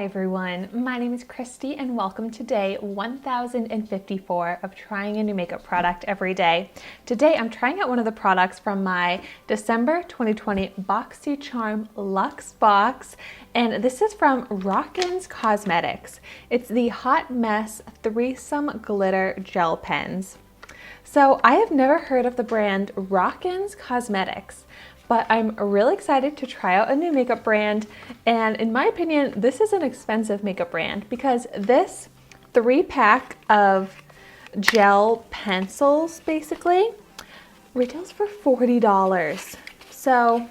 Hi everyone, my name is Christy and welcome to day 1054 of trying a new makeup product every day. Today I'm trying out one of the products from my December 2020 boxycharm Luxe box, and this is from Rockins Cosmetics. It's the HotMess Threesome Glitter Gel Pens. So I have never heard of the brand Rockins Cosmetics, but I'm really excited to try out a new makeup brand. And in my opinion, this is an expensive makeup brand because this 3-pack of gel pencils basically retails for $40. So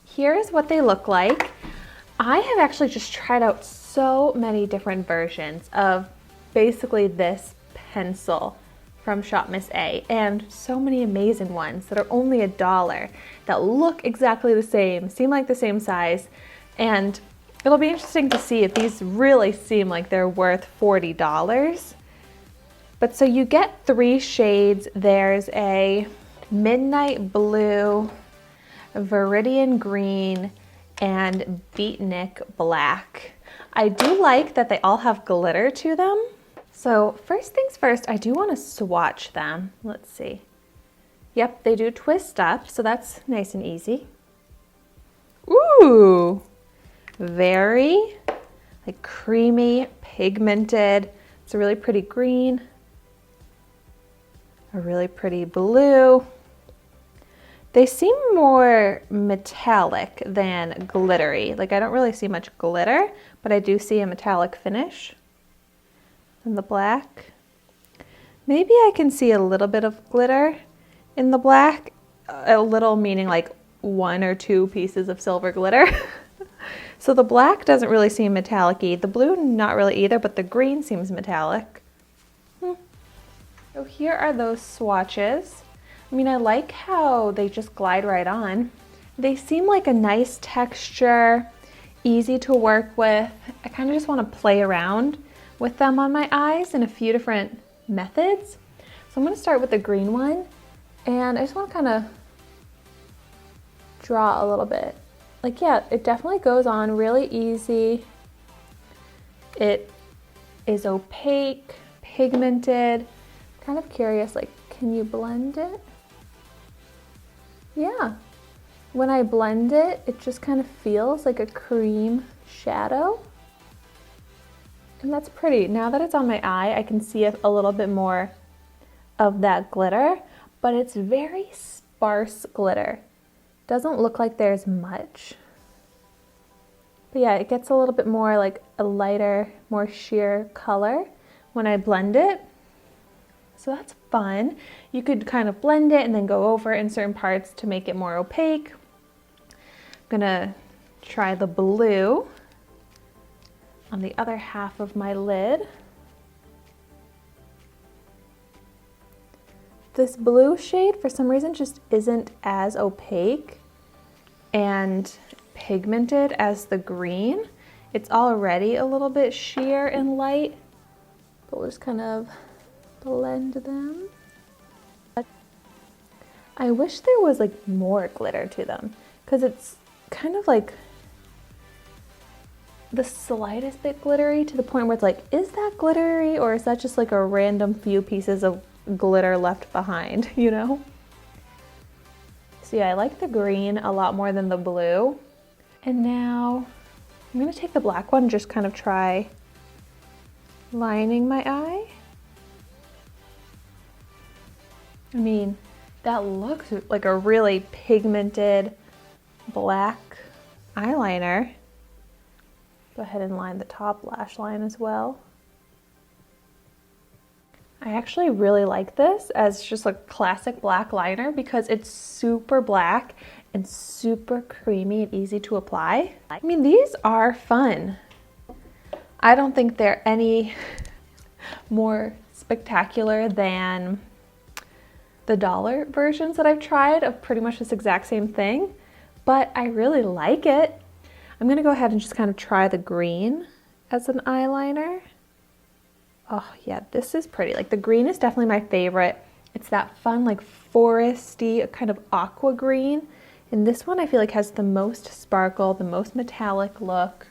here's what they look like. I have actually just tried out so many different versions of basically this pencil from Shop Miss A, and so many amazing ones that are only $1 that look exactly the same, seem like the same size, and it'll be interesting to see if these really seem like they're worth $40. But so you get 3 shades. There's a midnight blue, viridian green, and beatnik black. I do like that they all have glitter to them. So first things first, I do want to swatch them. Let's see. Yep, they do twist up, so that's nice and easy. Ooh, very like creamy, pigmented. It's a really pretty green, a really pretty blue. They seem more metallic than glittery. Like I don't really see much glitter, but I do see a metallic finish. The black. Maybe I can see a little bit of glitter in the black, a little meaning like 1 or 2 pieces of silver glitter. So the black doesn't really seem metallic-y. The blue not really either, but the green seems metallic. So here are those swatches. I mean, I like how they just glide right on. They seem like a nice texture, easy to work with. I kind of just want to play around with them on my eyes in a few different methods. So I'm going to start with the green one, and I just want to kind of draw a little bit. Like, yeah, it definitely goes on really easy. It is opaque, pigmented. I'm kind of curious, like, can you blend it? Yeah. When I blend it, it just kind of feels like a cream shadow. And that's pretty. Now that it's on my eye, I can see a little bit more of that glitter, but it's very sparse glitter. Doesn't look like there's much. But yeah, it gets a little bit more like a lighter, more sheer color when I blend it. So that's fun. You could kind of blend it and then go over in certain parts to make it more opaque. I'm gonna try the blue on the other half of my lid. This blue shade for some reason just isn't as opaque and pigmented as the green. It's already a little bit sheer and light, but we'll just kind of blend them. I wish there was like more glitter to them because it's kind of like the slightest bit glittery to the point where it's like, is that glittery or is that just like a random few pieces of glitter left behind, you know? So yeah, I like the green a lot more than the blue. And now I'm gonna take the black one and just kind of try lining my eye. I mean, that looks like a really pigmented black eyeliner. Go ahead and line the top lash line as well. I actually really like this as just a classic black liner because it's super black and super creamy and easy to apply. I mean, these are fun. I don't think they're any more spectacular than the dollar versions that I've tried of pretty much this exact same thing, but I really like it. I'm gonna go ahead and just kind of try the green as an eyeliner. Oh yeah, this is pretty. Like the green is definitely my favorite. It's that fun, like foresty, kind of aqua green. And this one I feel like has the most sparkle, the most metallic look.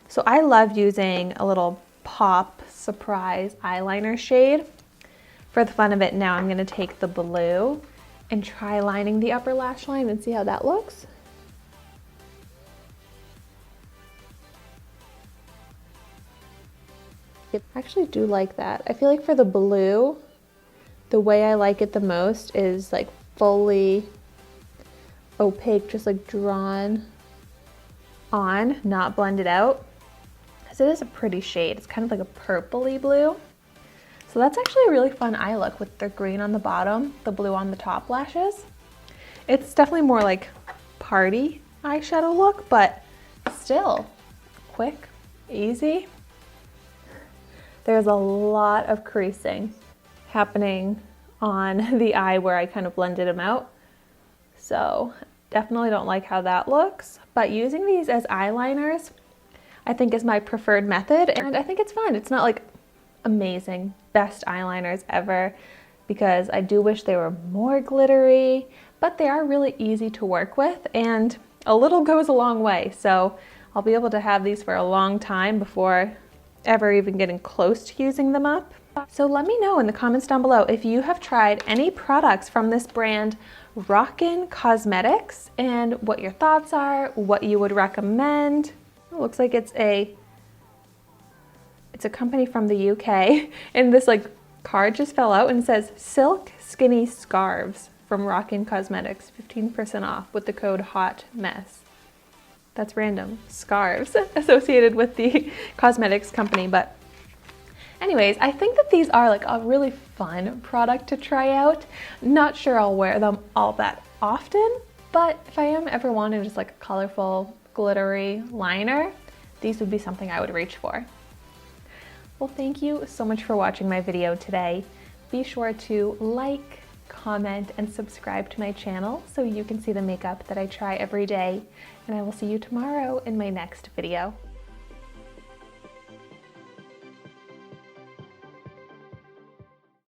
So I love using a little pop surprise eyeliner shade. For the fun of it, now I'm going to take the blue and try lining the upper lash line and see how that looks. I actually do like that. I feel like for the blue, the way I like it the most is like fully opaque, just like drawn on, not blended out. Because it is a pretty shade. It's kind of like a purpley blue. So that's actually a really fun eye look with the green on the bottom, the blue on the top lashes. It's definitely more like party eyeshadow look, but still quick, easy. There's a lot of creasing happening on the eye where I kind of blended them out. So definitely don't like how that looks, but using these as eyeliners, I think is my preferred method. And I think it's fun. It's not like amazing, best eyeliners ever, because I do wish they were more glittery, but they are really easy to work with and a little goes a long way. So I'll be able to have these for a long time before ever even getting close to using them up. So let me know in the comments down below if you have tried any products from this brand, Rockins Cosmetics, and what your thoughts are, what you would recommend. It looks like it's a company from the UK, and this like card just fell out and it says Silk Skinny Scarves from Rockins Cosmetics, 15% off with the code HotMess. That's random. Scarves associated with the cosmetics company, but anyways, I think that these are like a really fun product to try out. Not sure I'll wear them all that often, but if I am ever wanting just like a colorful, glittery liner, these would be something I would reach for. Well, thank you so much for watching my video today. Be sure to like, comment, and subscribe to my channel so you can see the makeup that I try every day. And I will see you tomorrow in my next video.